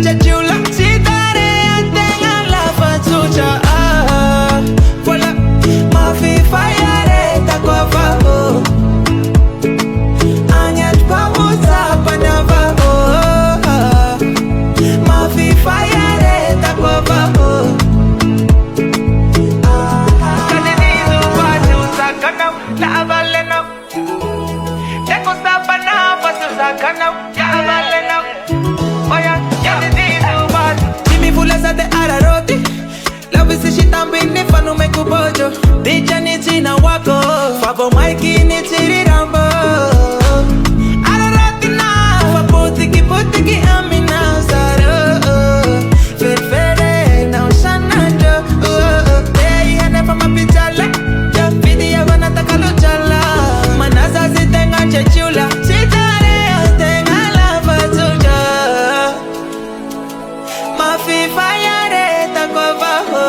chachula. Sitare antenga la fatucha. Voilà, ma fifa yare takwa vavo. Anyat pamuza panava. Ma fifa yare takwa vavo. Kaninizo batu sakanam la avalena. Teko sapana basu sakanam la avalena. Oya, kaninizo batu. Jimmy Fulasa de Araroti. Love is she tambini fanu mekubojo. Dija ni tina wako. Favo Mikey ni chiri rambo. Araroti na. Fapotiki potiki amina saro. Fere na ushananjo. Hey, hane fama pichala. Video wana takalochala. Manasa zitenga chechula. Chitare tenga la fatuja. Ma fifa yare takwa vaho.